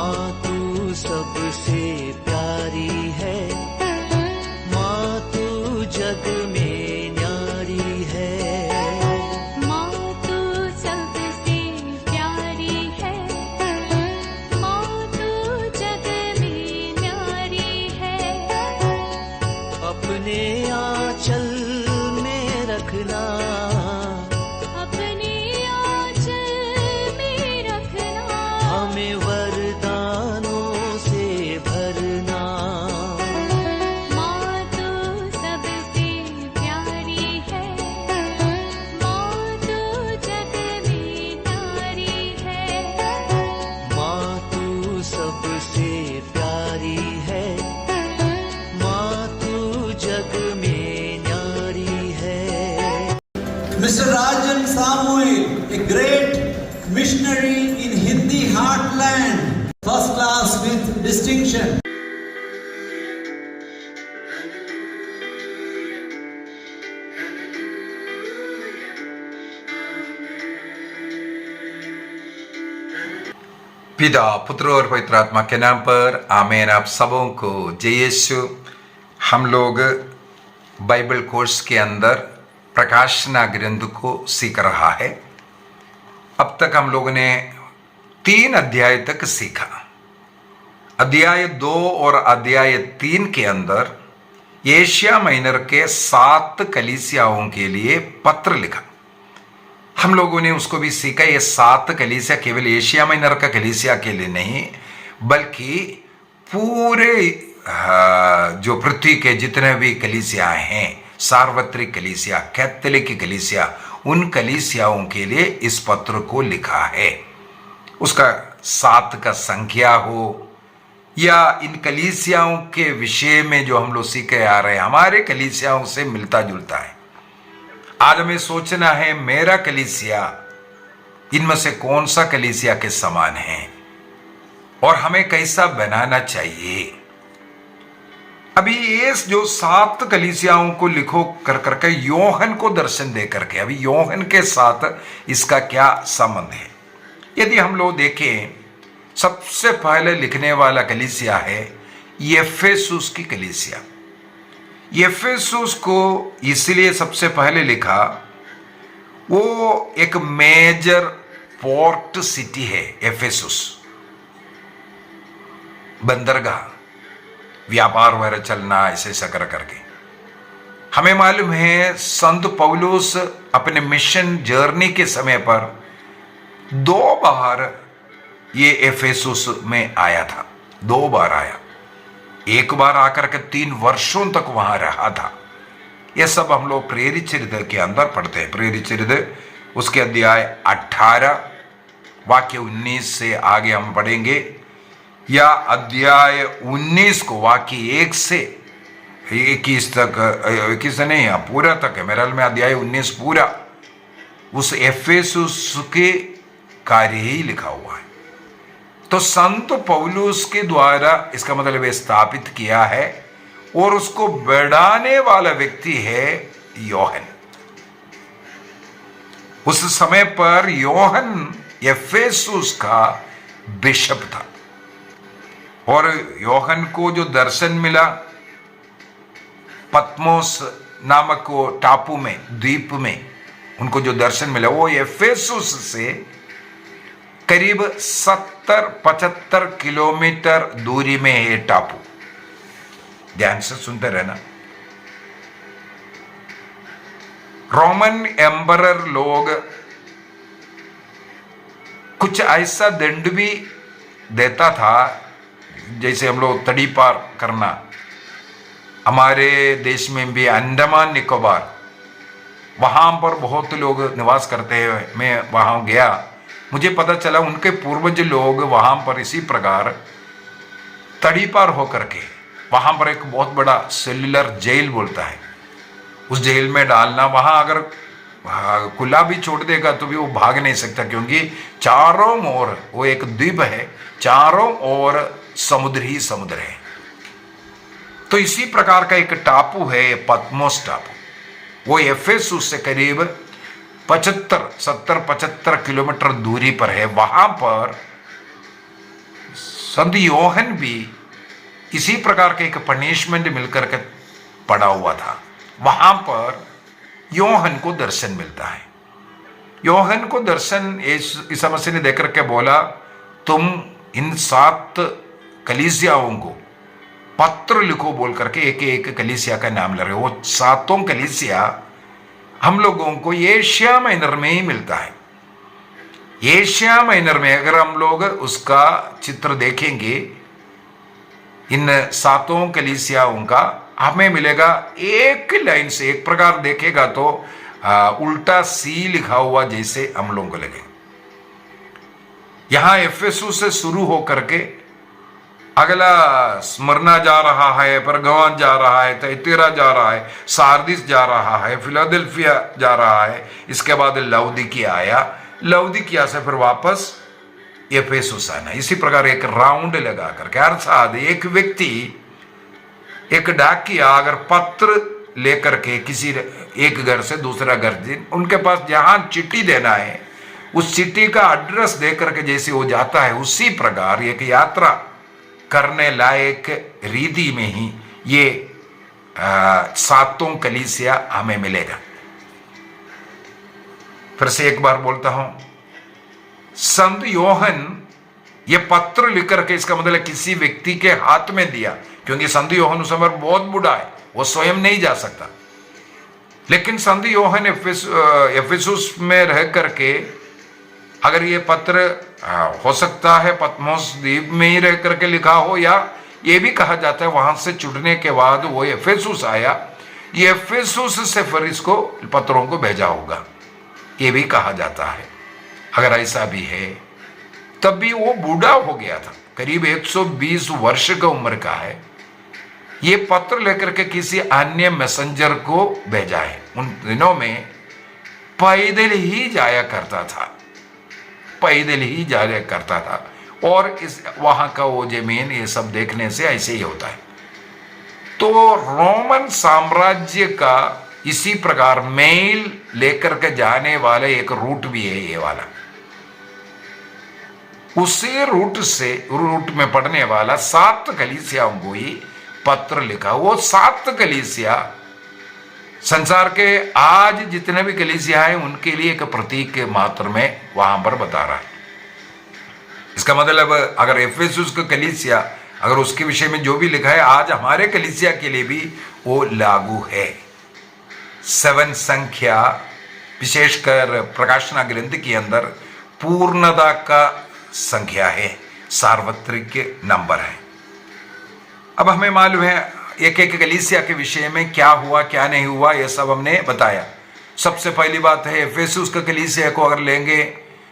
माँ तू सबसे प्यारी है, माँ तू जग में न्यारी है। माँ तू सबसे प्यारी है, माँ तू जग में न्यारी है। अपने आंचल में रखना, अपने आंचल में रखना। हमें वरदानों से भरना। माँ तू सबसे प्यारी है, माँ तू जग में न्यारी है। माँ तू सबसे प्यारी है, माँ तू जग में न्यारी है। Mr. Rajan Samuel, a great missionary in Hindi heartland, first class with distinction. पिता, पुत्र और पवित्र आत्मा के नाम पर आमीन। आप सबों को जय यीशु। हम लोग बाइबल कोर्स के अंदर प्रकाशना ग्रंथ को सीख रहा है। अब तक हम लोगों ने 3 अध्याय तक सीखा। अध्याय 2 और अध्याय 3 के अंदर एशिया माइनर के 7 कलीसियाओं के लिए पत्र लिखा। हम लोगों ने उसको भी सीखा। ये 7 कलीसिया केवल एशिया माइनर का कलीसिया के लिए नहीं, बल्कि पूरे जो पृथ्वी के जितने भी कलीसिया हैं, सार्वत्रिक कलीसिया, कैथोलिक कलीसिया, उन कलीसियाओं के लिए इस पत्र को लिखा है। उसका 7 का संख्या हो या इन कलीसियाओं के विषय में जो हम लोग सीखे आ रहे हैं, हमारे कलीसियाओं से मिलता जुलता है। आज हमें सोचना है मेरा कलीसिया इनमें से कौन सा कलीसिया के समान है और हमें कैसा बनाना चाहिए। अभी ये जो 7 कलीसियाओं को लिखो कर करके योहन को दर्शन दे करके, अभी योहन के साथ इसका क्या संबंध है। यदि हम लोग देखें, सबसे पहले लिखने वाला कलीसिया है एफेसुस की कलीसिया। एफेसुस को इसलिए सबसे पहले लिखा, वो एक मेजर पोर्ट सिटी है एफेसुस, बंदरगाह, व्यापार वगैरह चलना ऐसे ऐसा कर करके। हमें मालूम है संत पौलुस अपने मिशन जर्नी के समय पर 2 बार ये एफेसुस में आया था। 2 बार आया। एक बार आकर के 3 वर्षों तक वहां रहा था। यह सब हम लोग प्रेरित चरित्र के अंदर पढ़ते हैं। प्रेरित चरित्र उसके अध्याय 18 वाक्य 19 से आगे हम पढ़ेंगे, या अध्याय 19 को वाक्य 1 से 21 तक, 21 नहीं पूरा तक है मेरे में। अध्याय 19 पूरा उस एफेसुस के कार्य ही लिखा हुआ है। तो संत पौलुस के द्वारा इसका मतलब स्थापित किया है, और उसको बढ़ाने वाला व्यक्ति है योहन। उस समय पर योहन एफेसुस का बिशप था, और योहन को जो दर्शन मिला पत्मोस नामक को टापू में, द्वीप में, उनको जो दर्शन मिला वो एफेसुस से करीब 70-75 किलोमीटर दूरी में है टापू। ध्यान से सुनते रहना। रोमन एम्परर लोग कुछ ऐसा दंड भी देता था, जैसे हम लोग तड़ी पार करना। हमारे देश में भी अंडमान निकोबार, वहां पर बहुत लोग निवास करते हैं। मैं वहां गया, मुझे पता चला उनके पूर्वज लोग वहां पर इसी प्रकार तड़ी पार होकर के वहां पर एक बहुत बड़ा सेल्युलर जेल बोलता है, उस जेल में डालना। वहां अगर खुला भी छोड़ देगा तो भी वो भाग नहीं सकता, क्योंकि चारों ओर वो एक द्वीप है, चारों ओर समुद्र ही समुद्र है। तो इसी प्रकार का एक टापू है पद्मोस टापू। वो एफेसुस से करीब 70-75 किलोमीटर दूरी पर है। वहां पर संत योहन भी इसी प्रकार के एक पनिशमेंट मिलकर के पड़ा हुआ था। वहां पर योहन को दर्शन मिलता है। योहन को दर्शन ईसा मसीह ने देकर के बोला, तुम इन 7 कलीसियाओं को पत्र लिखो बोल करके एक एक कलीसिया का नाम ले रहे हो। वो 7 कलीसिया हम लोगों को एशिया माइनर में ही मिलता है। एशिया माइनर में अगर हम लोग उसका चित्र देखेंगे, इन 7 कलीसियाओं का हमें मिलेगा एक लाइन से, एक प्रकार देखेगा तो उल्टा सी लिखा हुआ जैसे हम लोगों को लगे। यहां एफेसुस से शुरू होकर के अगला स्मरना जा रहा है, परगवान जा रहा है, तैतीरा जा रहा है, सारदिस जा रहा है, फिलाडेल्फिया जा रहा है, इसके बाद लौदीकिया आया, लौदीकिया से फिर वापस एफेसुस आना। इसी प्रकार एक राउंड लगा करके, अर्थात एक व्यक्ति, एक डाकिया अगर पत्र लेकर के किसी एक घर से दूसरा घर, उनके पास जहां चिट्ठी देना है उस चिट्ठी का एड्रेस दे करके जैसे वो जाता है, उसी प्रकार एक यात्रा करने लायक रीति में ही ये 7 कलीसिया हमें मिलेगा। फिर से एक बार बोलता हूं, संत योहन ये पत्र लिख करके, इसका मतलब किसी व्यक्ति के हाथ में दिया, क्योंकि संत योहन उस समय बहुत बूढ़ा है, वो स्वयं नहीं जा सकता। लेकिन संत योहन एफेसुस में रह करके अगर ये पत्र हो सकता है पतमोस द्वीप में ही रह करके लिखा हो, या ये भी कहा जाता है वहां से छुटने के बाद वो एफेसुस आया, ये एफेसुस से फिर इसको पत्रों को भेजा होगा, ये भी कहा जाता है। अगर ऐसा भी है, तब भी वो बूढ़ा हो गया था, करीब 120 वर्ष का उम्र का है। ये पत्र लेकर के किसी अन्य मैसेंजर को भेजा है। उन दिनों में पैदल ही जाया करता था, पैदल ही जाया करता था, और इस वहां का वो जमीन ये सब देखने से ऐसे ही होता है। तो रोमन साम्राज्य का इसी प्रकार मेल लेकर के जाने वाले एक रूट भी है ये वाला। उसी रूट में पड़ने वाला 7 कलीसियाओं को ही पत्र लिखा। वो 7 कलीसिया संसार के आज जितने भी कलीसिया हैं उनके लिए एक प्रतीक के मात्र में वहां पर बता रहा है। इसका मतलब अगर एफेसुस का कलीसिया, अगर उसके विषय में जो भी लिखा है आज हमारे कलीसिया के लिए भी वो लागू है। 7 संख्या विशेषकर प्रकाशना ग्रंथ के अंदर पूर्णता का संख्या है, सार्वत्रिक नंबर है। अब हमें मालूम है एक एक कलीसिया के विषय में क्या हुआ क्या नहीं हुआ, यह सब हमने बताया। सबसे पहली बात है एफेसुस का कलीसिया को अगर लेंगे,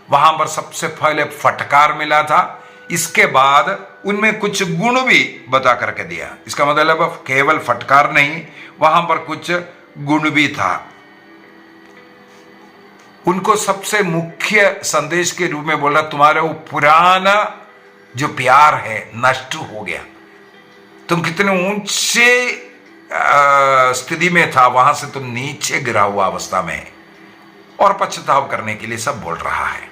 वहां पर सबसे पहले फटकार मिला था, इसके बाद उनमें कुछ गुण भी बता करके दिया। इसका मतलब केवल फटकार नहीं, वहां पर कुछ गुण भी था। उनको सबसे मुख्य संदेश के रूप में बोला, तुम्हारा वो पुराना जो प्यार है नष्ट हो गया। तुम कितने ऊंचे स्थिति में था, वहां से तुम नीचे गिरा हुआ अवस्था में, और पश्चाताप करने के लिए सब बोल रहा है।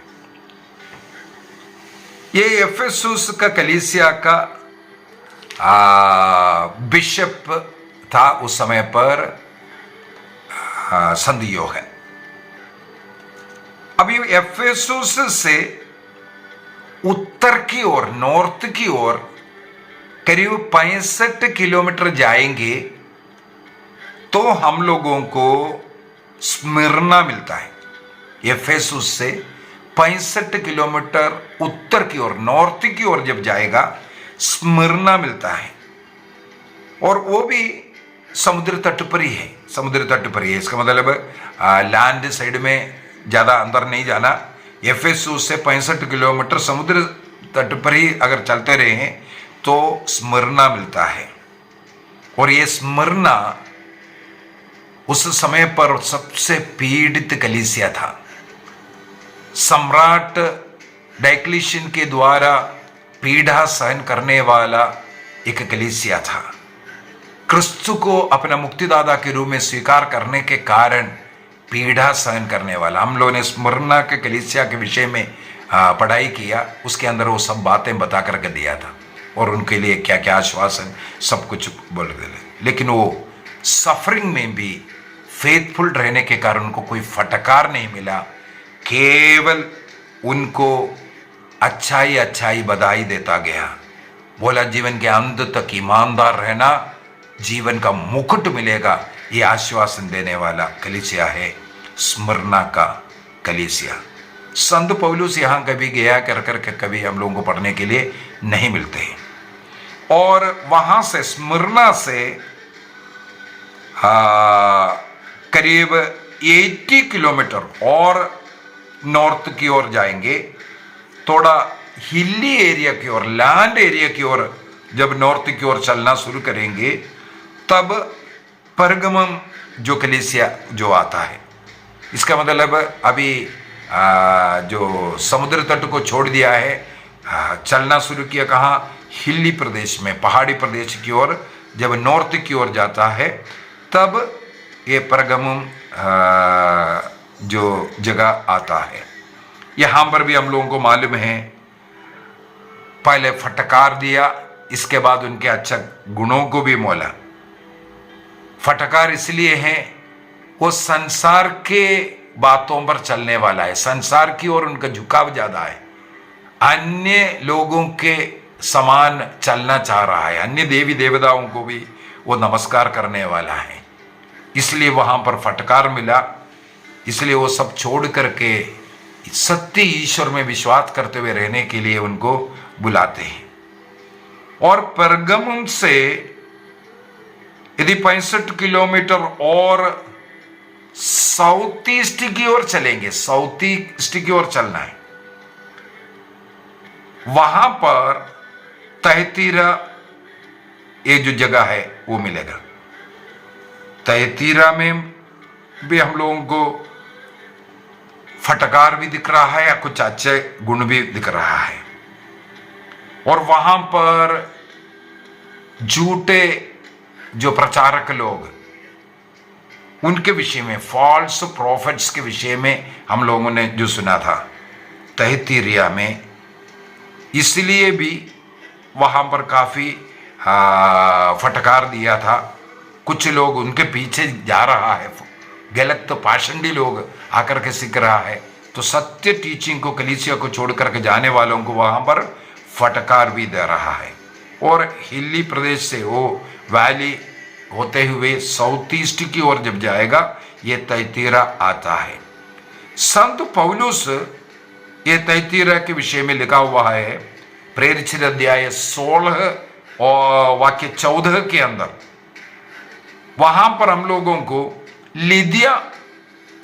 ये एफेसुस का कलीसिया का बिशप था उस समय पर संत योहन। अभी एफेसुस से उत्तर की ओर, नॉर्थ की ओर करीब 65 किलोमीटर जाएंगे तो हम लोगों को स्मिर्ना मिलता है। एफेसुस से 65 किलोमीटर उत्तर की ओर, नॉर्थ की ओर जब जाएगा स्मिर्ना मिलता है, और वो भी समुद्र तट पर ही है। समुद्र तट पर ही है, इसका मतलब लैंड साइड में ज़्यादा अंदर नहीं जाना। एफेसुस से 65 किलोमीटर समुद्र तट पर ही अगर चलते रहे हैं तो स्मिर्ना मिलता है। और ये स्मिर्ना उस समय पर सबसे पीड़ित कलीसिया था। सम्राट डायक्लिशियन के द्वारा पीड़ा सहन करने वाला एक कलीसिया था। क्रिस्तु को अपना मुक्तिदाता के रूप में स्वीकार करने के कारण पीड़ा सहन करने वाला। हम लोगों ने स्मिर्ना के कलीसिया के विषय में पढ़ाई किया, उसके अंदर वो सब बातें बता करके दिया था। और उनके लिए क्या क्या आश्वासन सब कुछ बोल रहे। लेकिन वो सफरिंग में भी फेथफुल रहने के कारण उनको कोई फटकार नहीं मिला, केवल उनको अच्छाई बधाई देता गया। बोला जीवन के अंत तक ईमानदार रहना जीवन का मुकुट मिलेगा। ये आश्वासन देने वाला कलीसिया है स्मरना का कलीसिया। संत पौलुस यहाँ कभी गया कर कभी हम लोगों को पढ़ने के लिए नहीं मिलते। और वहां से स्मरना से करीब 80 किलोमीटर और नॉर्थ की ओर जाएंगे, थोड़ा हिली एरिया की ओर, लैंड एरिया की ओर जब नॉर्थ की ओर चलना शुरू करेंगे तब परगमम जो कलीसिया जो आता है। इसका मतलब अभी जो समुद्र तट को छोड़ दिया है, चलना शुरू किया कहाँ, हिली प्रदेश में, पहाड़ी प्रदेश की ओर। जब नॉर्थ की ओर जाता है तब ये परगमम जो जगह आता है। यहाँ पर भी हम लोगों को मालूम है पहले फटकार दिया, इसके बाद उनके अच्छा गुणों को भी मोला। फटकार इसलिए है वो संसार के बातों पर चलने वाला है, संसार की ओर उनका झुकाव ज्यादा है, अन्य लोगों के समान चलना चाह रहा है, अन्य देवी देवताओं को भी वो नमस्कार करने वाला है, इसलिए वहां पर फटकार मिला। इसलिए वो सब छोड़ करके सत्य ईश्वर में विश्वास करते हुए रहने के लिए उनको बुलाते हैं। और परगमम से यदि 65 किलोमीटर और साउथ ईस्ट की ओर चलेंगे, साउथ ईस्ट की ओर चलना है, वहां पर तहतीरा ये जो जगह है वो मिलेगा। तहतीरा में भी हम लोगों को फटकार भी दिख रहा है या कुछ अच्छे गुण भी दिख रहा है। और वहां पर झूठे जो प्रचारक लोग, उनके विषय में, फॉल्स प्रॉफिट्स के विषय में हम लोगों ने जो सुना था तहतीरिया में, इसलिए भी वहां पर काफी फटकार दिया था। कुछ लोग उनके पीछे जा रहा है, गलत तो पाषंडी लोग आकर के सीख रहा है, तो सत्य टीचिंग को, कलीसिया को छोड़ करके जाने वालों को वहां पर फटकार भी दे रहा है। और हिली प्रदेश से वो वैली होते हुए साउथ ईस्ट की ओर जब जाएगा ये तहतीरा आता है। संत पौलुस ये तहतीरा के विषय में लिखा हुआ है प्रेरित अध्याय 16 और वाक्य 14 के अंदर। वहां पर हम लोगों को लिदिया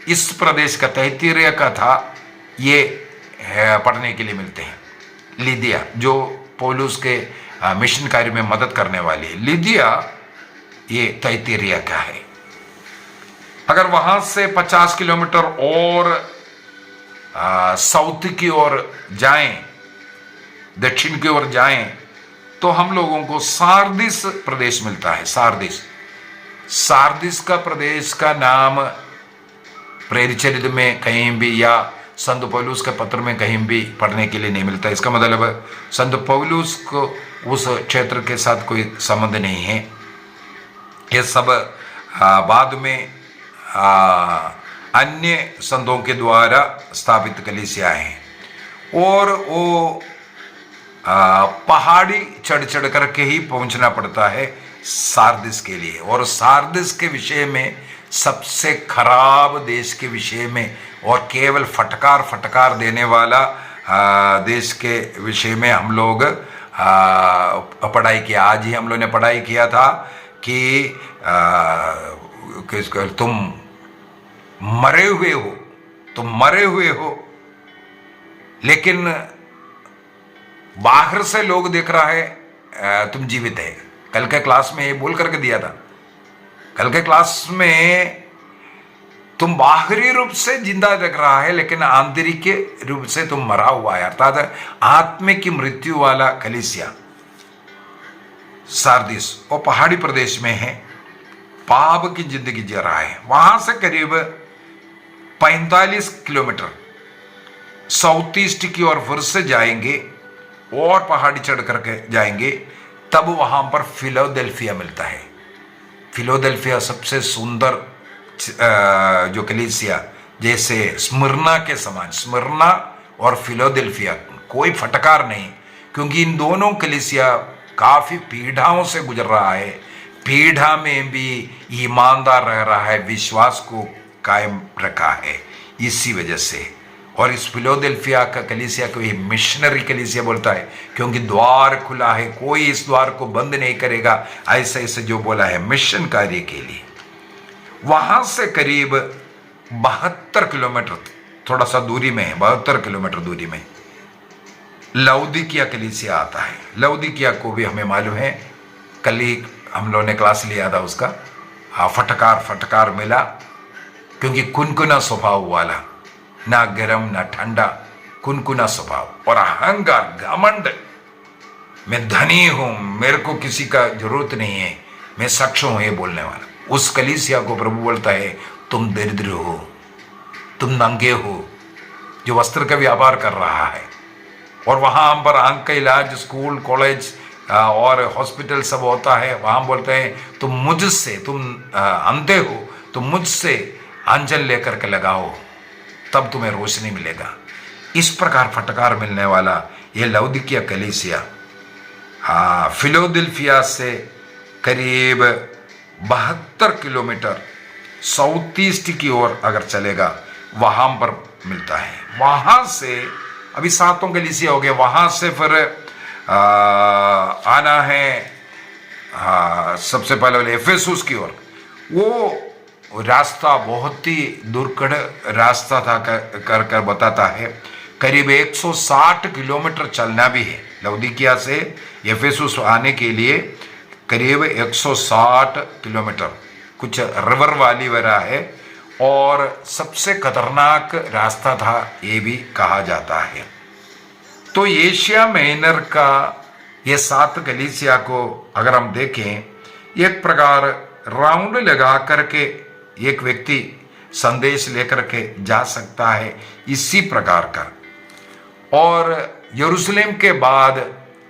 इस प्रदेश का, तहतीरा का था, ये पढ़ने के लिए मिलते हैं। लिदिया जो पौलुस के मिशन कार्य में मदद करने वाली है, लिदिया ये तहतीरिया का है। अगर वहां से 50 किलोमीटर और साउथ की ओर जाएं, दक्षिण की ओर जाएं, तो हम लोगों को सारदिस प्रदेश मिलता है। सारदिस का प्रदेश का नाम प्रेरित में कहीं भी या संत पौलुस के पत्र में कहीं भी पढ़ने के लिए नहीं मिलता। इसका मतलब संत पौलुस को उस क्षेत्र के साथ कोई संबंध नहीं है। ये सब बाद में अन्य संतों के द्वारा स्थापित कलीसिया हैं। और वो पहाड़ी चढ़ करके ही पहुंचना पड़ता है सारदिस के लिए। और सारदिस के विषय में, सबसे खराब देश के विषय में और केवल फटकार देने वाला देश के विषय में हम लोग पढ़ाई किया। आज ही हम लोग ने पढ़ाई किया था कि तुम मरे हुए हो, लेकिन बाहर से लोग देख रहा है तुम जीवित है। कल के क्लास में ये बोल करके दिया था, कल के क्लास में तुम बाहरी रूप से जिंदा दिख रहा है लेकिन आंतरिक रूप से तुम मरा हुआ है, अर्थात आत्मा की मृत्यु वाला कलीसिया सारदिस वो पहाड़ी प्रदेश में है, पाप की जिंदगी जी रहा है। वहां से करीब 45 किलोमीटर साउथ ईस्ट की ओर फिर से जाएंगे और पहाड़ी चढ़ करके जाएंगे, तब वहां पर फिलाडेल्फिया मिलता है। फिलाडेल्फिया सबसे सुंदर जो कलीसिया, जैसे स्मिर्ना के समान, स्मिर्ना और फिलाडेल्फिया कोई फटकार नहीं, क्योंकि इन दोनों कलीसिया काफी पीढ़ाओं से गुजर रहा है, पीढ़ा में भी ईमानदार रह रहा है, विश्वास को कायम रखा है इसी वजह से। और इस फिलाडेल्फिया का कलीसिया को ये मिशनरी कलीसिया बोलता है, क्योंकि द्वार खुला है, कोई इस द्वार को बंद नहीं करेगा, ऐसे ऐसे जो बोला है मिशन कार्य के लिए। वहां से करीब 72 किलोमीटर थोड़ा सा दूरी में है, 72 किलोमीटर दूरी में लौदीकिया कलीसिया आता है। लौदीकिया को भी हमें मालूम है, कल ही हम लोगों ने क्लास लिया था उसका। फटकार मिला, क्योंकि कुनकुना स्वभाव वाला, ना गर्म ना ठंडा, कुनकुना स्वभाव और अहंकार, घमंड, मैं धनी हूं, मेरे को किसी का जरूरत नहीं है, मैं सक्षम हूं, ये बोलने वाला। उस कलीसिया को प्रभु बोलता है, तुम दरिद्र हो, तुम नंगे हो, जो वस्त्र का व्यापार कर रहा है। और वहां पर आंख का इलाज, स्कूल, कॉलेज और हॉस्पिटल सब होता है। वहां बोलते हैं, तुम मुझसे, तुम अंधे हो, तुम मुझसे अंजन लेकर के लगाओ, तब तुम्हें रोशनी मिलेगा। इस प्रकार फटकार मिलने वाला ये लौदीकिया कलीसिया फिलाडेल्फिया से करीब 72 किलोमीटर साउथ ईस्ट की ओर अगर चलेगा, वहां पर मिलता है। वहां से अभी 7 कलीसिया हो गया, वहां से फिर आना है सबसे पहले एफेसुस की ओर। वो रास्ता बहुत ही दुर्गढ़ रास्ता था, कर बताता है करीब 160 किलोमीटर चलना भी है। लौदीकिया से एफेसुस आने के लिए करीब 160 किलोमीटर, कुछ रिवर वाली वगैरह है, और सबसे खतरनाक रास्ता था ये भी कहा जाता है। तो एशिया माइनर का ये 7 कलीसिया को अगर हम देखें, एक प्रकार राउंड लगा करके एक व्यक्ति संदेश लेकर के जा सकता है, इसी प्रकार का। और यरूशलेम के बाद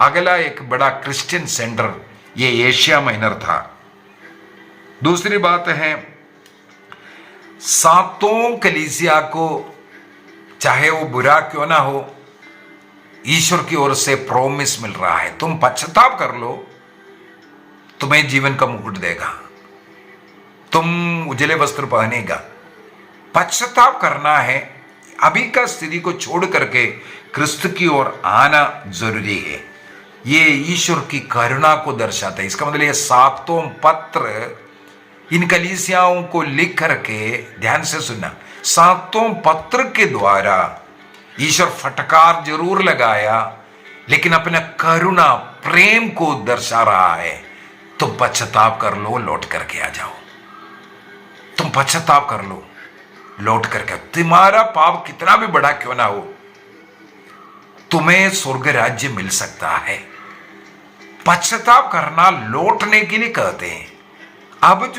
अगला एक बड़ा क्रिश्चियन सेंटर ये एशिया माइनर था। दूसरी बात है, 7 कलीसिया को चाहे वो बुरा क्यों ना हो, ईश्वर की ओर से प्रॉमिस मिल रहा है, तुम पश्चाताप कर लो, तुम्हें जीवन का मुकुट देगा, तुम उजले वस्त्र पहनेगा। पश्चाताप करना है, अभी का स्थिति को छोड़ करके क्रिस्त की ओर आना जरूरी है। ये ईश्वर की करुणा को दर्शाता है। इसका मतलब ये 7 पत्र इन कलीसियाओं को लिख करके, ध्यान से सुनना, 7 पत्र के द्वारा ईश्वर फटकार जरूर लगाया, लेकिन अपना करुणा, प्रेम को दर्शा रहा है। तुम पश्चाताप कर लो, लौट करके आ जाओ, तुम पश्चाताप कर लो, लौट करके। तुम्हारा पाप कितना भी बड़ा क्यों ना हो, तुम्हें स्वर्ग राज्य मिल सकता है। पश्चाताप करना लौटने के लिए कहते हैं। अब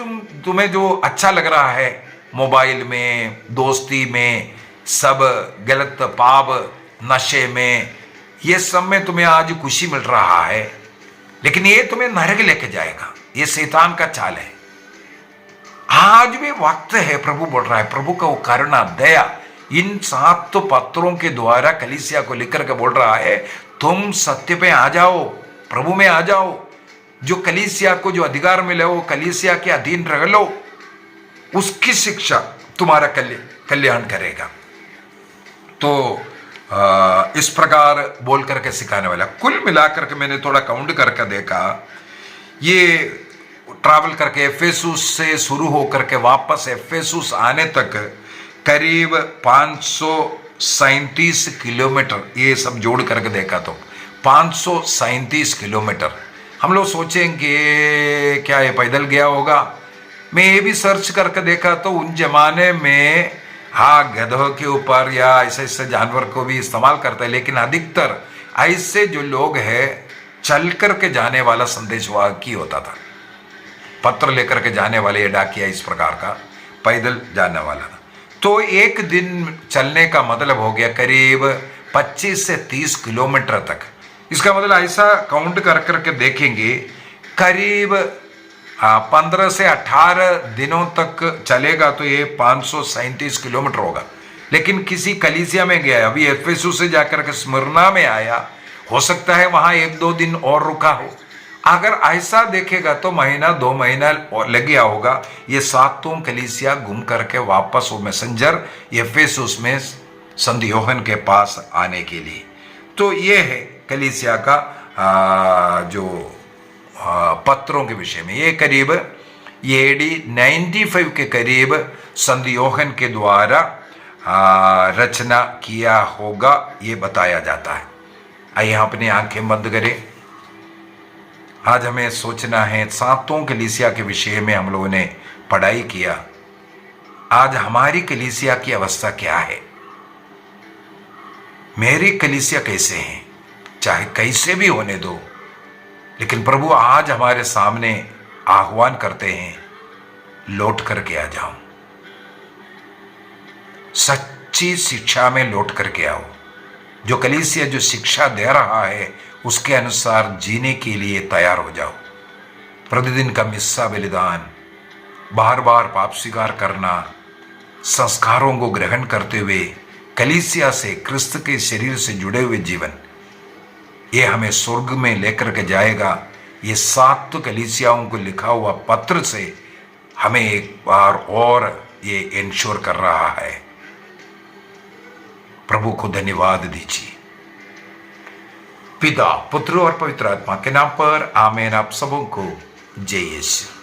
तुम्हें जो अच्छा लग रहा है, मोबाइल में, दोस्ती में, सब गलत पाप, नशे में, ये सब में तुम्हें आज खुशी मिल रहा है, लेकिन ये तुम्हें नरक लेके जाएगा। ये शैतान का चाल है। आज भी वक्त है, प्रभु बोल रहा है, प्रभु का वो करुणा, दया इन 7 पत्रों के द्वारा कलीसिया को लिख करके बोल रहा है, तुम सत्य पे आ जाओ, प्रभु में आ जाओ, जो कलीसिया को जो अधिकार मिले वो कलीसिया के अधीन रह लो, उसकी शिक्षा तुम्हारा कल्याण करेगा। तो इस प्रकार बोल करके सिखाने वाला। कुल मिलाकर के मैंने थोड़ा काउंट करके देखा, ये ट्रैवल करके एफेसुस से शुरू होकर के वापस एफेसुस आने तक करीब 537 किलोमीटर, ये सब जोड़ करके देखा तो 537 किलोमीटर। हम लोग सोचेंगे क्या ये पैदल गया होगा। मैं ये भी सर्च करके देखा तो उन जमाने में गधों के ऊपर या ऐसे ऐसे जानवर को भी इस्तेमाल करता है, लेकिन अधिकतर ऐसे जो लोग हैं चल करके जाने वाला संदेशवाहक होता था, पत्र लेकर के जाने वाले, ये डाकिया इस प्रकार का पैदल जाने वाला था। तो एक दिन चलने का मतलब हो गया करीब 25 से 30 किलोमीटर तक इसका मतलब ऐसा काउंट कर करके देखेंगे, करीब 15 से 18 दिनों तक चलेगा तो ये 537 किलोमीटर होगा। लेकिन किसी कलीसिया में गया, अभी एफेसुस से जाकर के स्मिर्ना में आया, हो सकता है वहां 1-2 दिन और रुका हो। अगर ऐसा देखेगा तो महीना 2 महीना लग गया होगा ये 7 कलीसिया घूम करके वापस वो मैसेंजर एफेसुस में संत यूहन्ना के पास आने के लिए। तो ये है कलीसिया का जो पत्रों के विषय में। ये करीब AD 95 के करीब संत यूहन्ना के द्वारा रचना किया होगा, ये बताया जाता है। आइए हम अपनी आंखें बंद करें। आज हमें सोचना है 7 कलीसिया के विषय में हम लोगों ने पढ़ाई किया। आज हमारी कलीसिया की अवस्था क्या है, मेरी कलीसिया कैसे है, चाहे कैसे भी होने दो, लेकिन प्रभु आज हमारे सामने आह्वान करते हैं, लौट करके आ जाओ, सच्ची शिक्षा में लौट करके आओ। जो कलीसिया जो शिक्षा दे रहा है उसके अनुसार जीने के लिए तैयार हो जाओ। प्रतिदिन का मिस्सा बलिदान, बार बार पाप स्वीकार करना, संस्कारों को ग्रहण करते हुए कलीसिया से, क्रिस्त के शरीर से जुड़े हुए जीवन, ये हमें स्वर्ग में लेकर के जाएगा। ये 7 कलीसियाओं को लिखा हुआ पत्र से हमें एक बार और ये इंश्योर कर रहा है। प्रभु को धन्यवाद दीजिए। पिता, पुत्र और पवित्र आत्मा के नाम पर आमीन। आप सबों को जय यीशु।